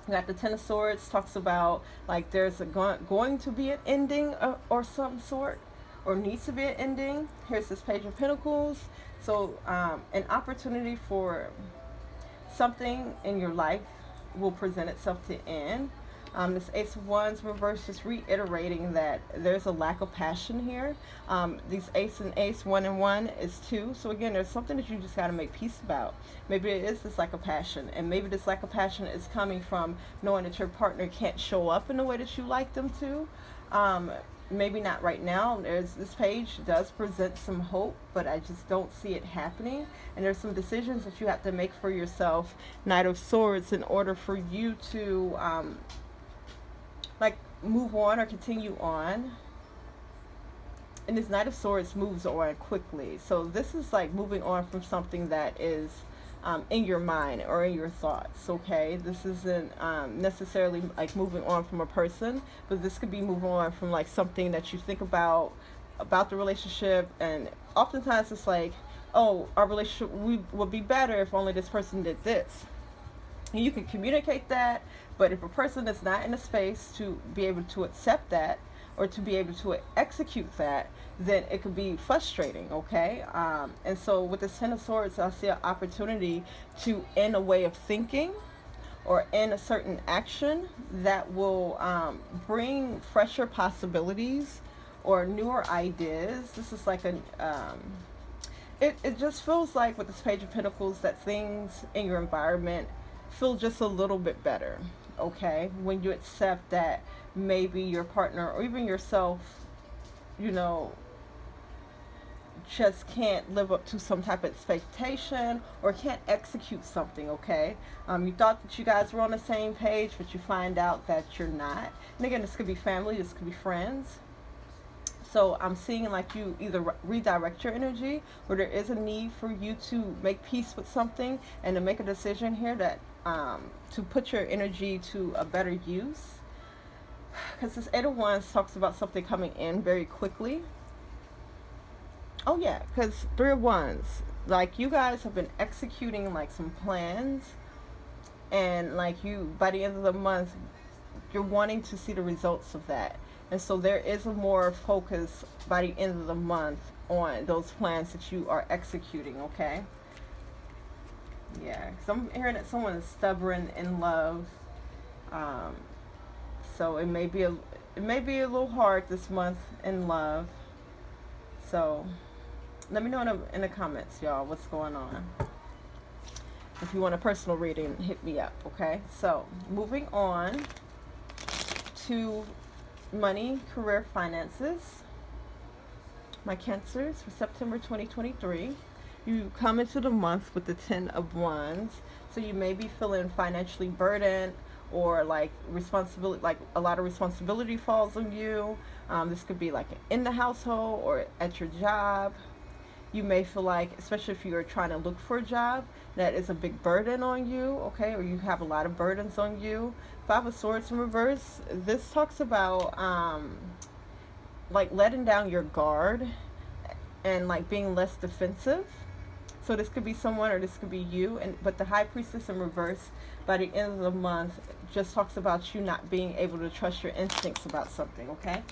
You got the Ten of Swords, talks about like there's going to be an ending or some sort, or needs to be an ending. Here's this Page of Pentacles. So an opportunity for something in your life will present itself to end. This Ace of Wands reverse, just reiterating that there's a lack of passion here. These Ace and Ace, 1 and 1 is 2. So again, there's something that you just got to make peace about. Maybe it is this lack of passion, and maybe this lack of passion is coming from knowing that your partner can't show up in the way that you like them to. Maybe not right now. This page does present some hope, but I just don't see it happening. And there's some decisions that you have to make for yourself, Knight of Swords, in order for you to like move on or continue on. And this Knight of Swords moves on quickly. So this is like moving on from something that is in your mind or in your thoughts. Okay, this isn't necessarily like moving on from a person, but this could be moving on from like something that you think about the relationship. And oftentimes it's like, oh, our relationship would be better if only this person did this. And you can communicate that, but if a person is not in a space to be able to accept that, or to be able to execute that, then it could be frustrating, okay? And so with the Ten of Swords, I see an opportunity to end a way of thinking or in a certain action that will bring fresher possibilities or newer ideas. This is like it just feels like with this Page of Pentacles that things in your environment feel just a little bit better, okay? When you accept that maybe your partner or even yourself, you know, just can't live up to some type of expectation or can't execute something, okay? You thought that you guys were on the same page, but you find out that you're not. And again, this could be family, this could be friends. So I'm seeing like you either redirect your energy, or there is a need for you to make peace with something and to make a decision here that to put your energy to a better use. Because this Eight of Wands talks about something coming in very quickly. Oh yeah, because Three of Wands, like you guys have been executing like some plans, and like you, by the end of the month, you're wanting to see the results of that. And so there is a more focus by the end of the month on those plans that you are executing, okay? Yeah, because I'm hearing that someone is stubborn in love. So it may be a little hard this month in love. So let me know in the comments, y'all, what's going on. If you want a personal reading, hit me up, okay? So moving on to money, career, finances. My Cancers for September 2023. You come into the month with the Ten of Wands, so you may be feeling financially burdened, or like responsibility, like a lot of responsibility falls on you. This could be like in the household or at your job. You may feel like, especially if you're trying to look for a job, that is a big burden on you, okay? Or you have a lot of burdens on you. Five of Swords in reverse. This talks about like letting down your guard and like being less defensive. So this could be someone or this could be you. But the High Priestess in reverse, by the end of the month, just talks about you not being able to trust your instincts about something, okay?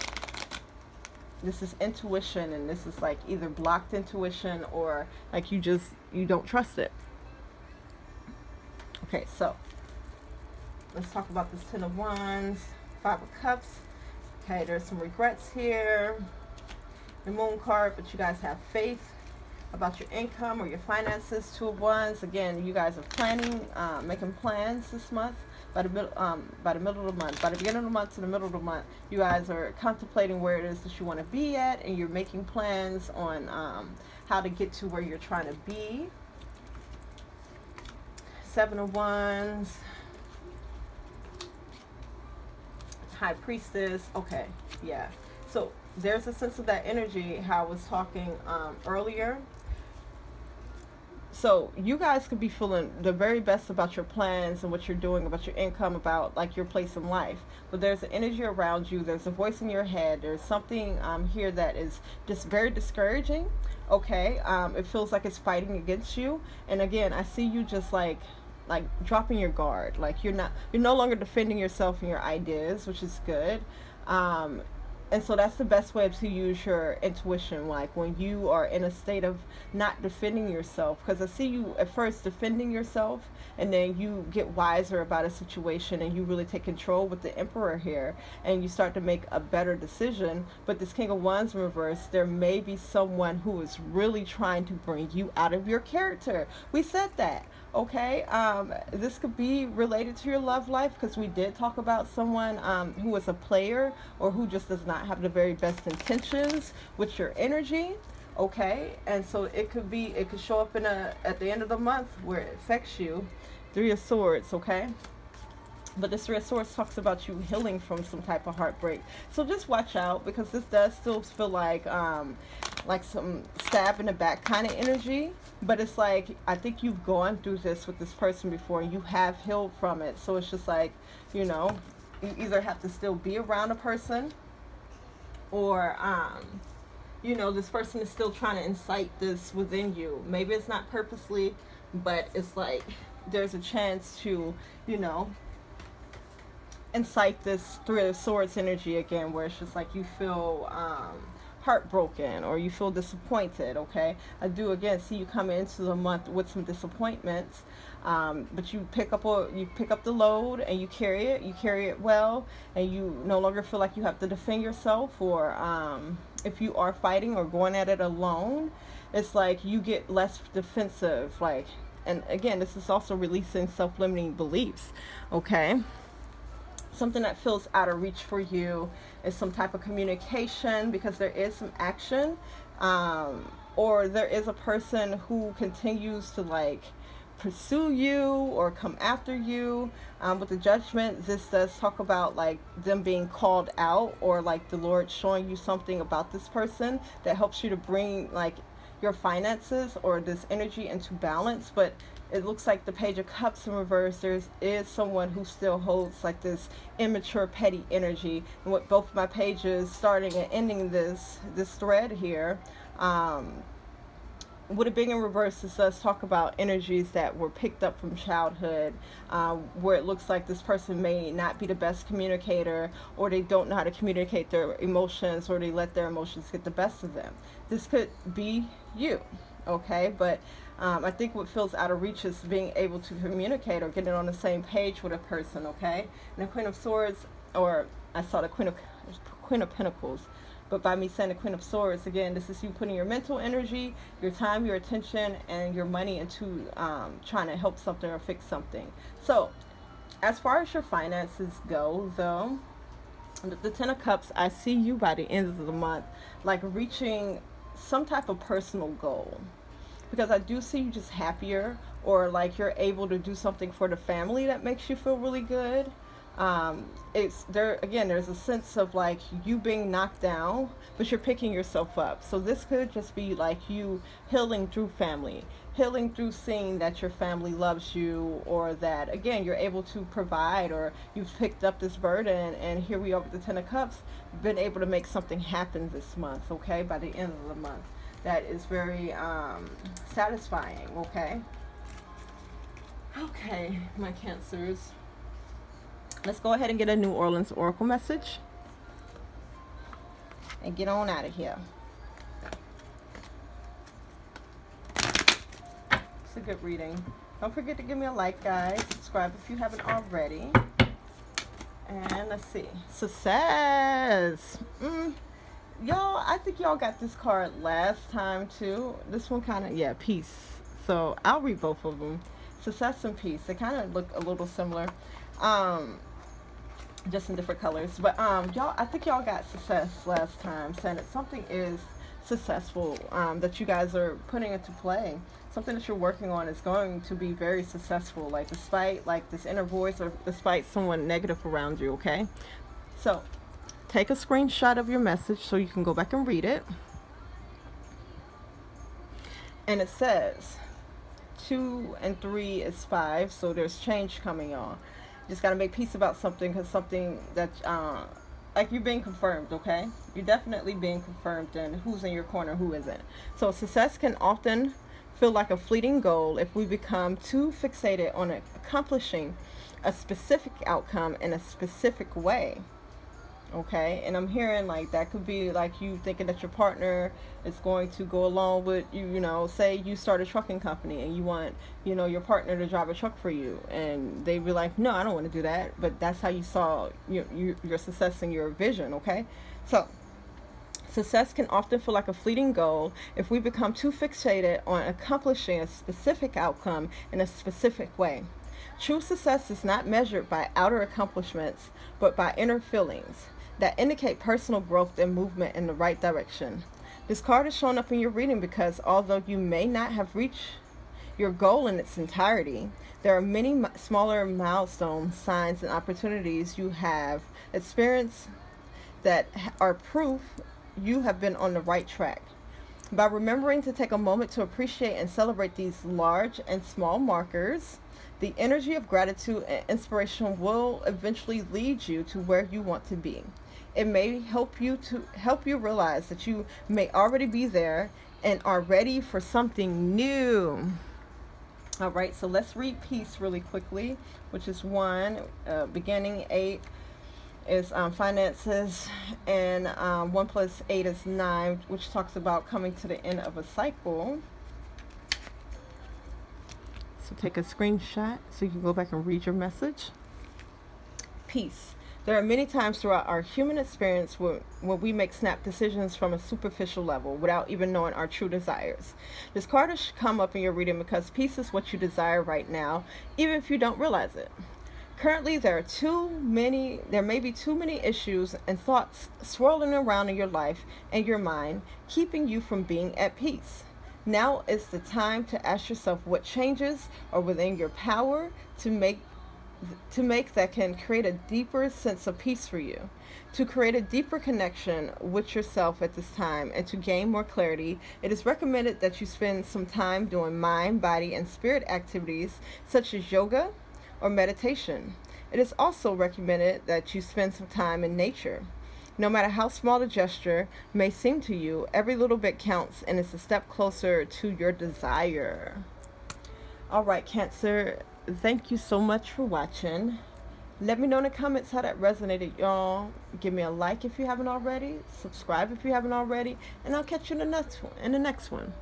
This is intuition, and this is like either blocked intuition or like you don't trust it. Okay, so let's talk about this Ten of Wands, Five of Cups. Okay, there's some regrets here. The Moon card, but you guys have faith about your income or your finances. Two of Wands. Again, you guys are planning, making plans this month. By the middle of the month, by the beginning of the month to the middle of the month, you guys are contemplating where it is that you want to be at, and you're making plans on how to get to where you're trying to be. Seven of Wands, High Priestess. Okay, yeah. So there's a sense of that energy, how I was talking earlier. So you guys could be feeling the very best about your plans and what you're doing, about your income, about like your place in life. But there's an energy around you. There's a voice in your head. There's something here that is just very discouraging. Okay, it feels like it's fighting against you. And again, I see you just like dropping your guard. Like you're no longer defending yourself and your ideas, which is good. And so that's the best way to use your intuition, like when you are in a state of not defending yourself. Because I see you at first defending yourself, and then you get wiser about a situation and you really take control with the Emperor here, and you start to make a better decision. But this King of Wands in reverse, there may be someone who is really trying to bring you out of your character. We said that. Okay, this could be related to your love life, because we did talk about someone who is a player or who just does not have the very best intentions with your energy. Okay, and so it could show up at the end of the month where it affects you. Three of Swords, okay? But this Three of Swords talks about you healing from some type of heartbreak. So just watch out, because this does still feel like some stab in the back kind of energy. But it's like, I think you've gone through this with this person before and you have healed from it. So it's just like, you know, you either have to still be around a person, or you know, this person is still trying to incite this within you. Maybe it's not purposely, but it's like there's a chance to, you know, incite this Three of Swords energy again, where it's just like you feel heartbroken or you feel disappointed. Okay, I do again see you coming into the month with some disappointments, but you pick up the load and you carry it well, and you no longer feel like you have to defend yourself, or if you are fighting or going at it alone, it's like you get less defensive. Like, and again, this is also releasing self-limiting beliefs. Okay, something that feels out of reach for you is some type of communication, because there is some action, or there is a person who continues to like pursue you or come after you. With the Judgment, this does talk about like them being called out, or like the Lord showing you something about this person that helps you to bring like your finances or this energy into balance. But it looks like the Page of Cups in reverse, there is someone who still holds like this immature, petty energy. And with both my pages starting and ending this thread here, with it being in reverse, this does talk about energies that were picked up from childhood, where it looks like this person may not be the best communicator, or they don't know how to communicate their emotions, or they let their emotions get the best of them. This could be you, okay? But I think what feels out of reach is being able to communicate or getting on the same page with a person, okay? And the Queen of Swords, or I saw the Queen of Pentacles, but by me saying the Queen of Swords, again, this is you putting your mental energy, your time, your attention, and your money into trying to help something or fix something. So, as far as your finances go, though, the Ten of Cups, I see you by the end of the month, like reaching some type of personal goal. Because I do see you just happier, or like you're able to do something for the family that makes you feel really good. It's there again, there's a sense of like you being knocked down, but you're picking yourself up. So this could just be like you healing through family, healing through seeing that your family loves you, or that again you're able to provide, or you've picked up this burden, and here we are with the Ten of Cups, been able to make something happen this month, okay, by the end of the month. That is very satisfying, okay? Okay, my Cancers. Let's go ahead and get a New Orleans Oracle message and get on out of here. It's a good reading. Don't forget to give me a like, guys. Subscribe if you haven't already. And let's see. Success. Y'all, I think y'all got this card last time too. This one kind of, yeah, peace. So I'll read both of them. Success and peace. They kind of look a little similar. Just in different colors. But y'all, I think y'all got success last time, saying that something is successful, that you guys are putting into play. Something that you're working on is going to be very successful, like despite like this inner voice, or despite someone negative around you, okay? So take a screenshot of your message so you can go back and read it. And it says 2 and 3 is 5, so there's change coming on. Just got to make peace about something, because something that like you're being confirmed, okay? You're definitely being confirmed, and who's in your corner, who isn't. So success can often feel like a fleeting goal if we become too fixated on accomplishing a specific outcome in a specific way, okay? And I'm hearing like that could be like you thinking that your partner is going to go along with you. You know, say you start a trucking company and you want, you know, your partner to drive a truck for you, and they be like, no, I don't want to do that. But that's how you saw your success and your vision, okay? So success can often feel like a fleeting goal if we become too fixated on accomplishing a specific outcome in a specific way. True success is not measured by outer accomplishments, but by inner feelings that indicate personal growth and movement in the right direction. This card is showing up in your reading because although you may not have reached your goal in its entirety, there are many smaller milestones, signs, and opportunities you have experienced that are proof you have been on the right track. By remembering to take a moment to appreciate and celebrate these large and small markers, the energy of gratitude and inspiration will eventually lead you to where you want to be. It may help you realize that you may already be there and are ready for something new. All right, so let's read peace really quickly, which is 1, beginning 8, is finances, and 1 plus 8 is 9, which talks about coming to the end of a cycle. So take a screenshot so you can go back and read your message. Peace. There are many times throughout our human experience when we make snap decisions from a superficial level without even knowing our true desires. This card should come up in your reading because peace is what you desire right now, even if you don't realize it. Currently, there may be too many issues and thoughts swirling around in your life and your mind, keeping you from being at peace. Now is the time to ask yourself what changes are within your power to make that can create a deeper sense of peace for you. To create a deeper connection with yourself at this time and to gain more clarity, it is recommended that you spend some time doing mind, body, and spirit activities such as yoga or meditation. It is also recommended that you spend some time in nature. No matter how small the gesture may seem to you, every little bit counts and is a step closer to your desire. All right, Cancer, thank you so much for watching. Let me know in the comments how that resonated, y'all. Give me a like if you haven't already, subscribe if you haven't already, and I'll catch you in the next one.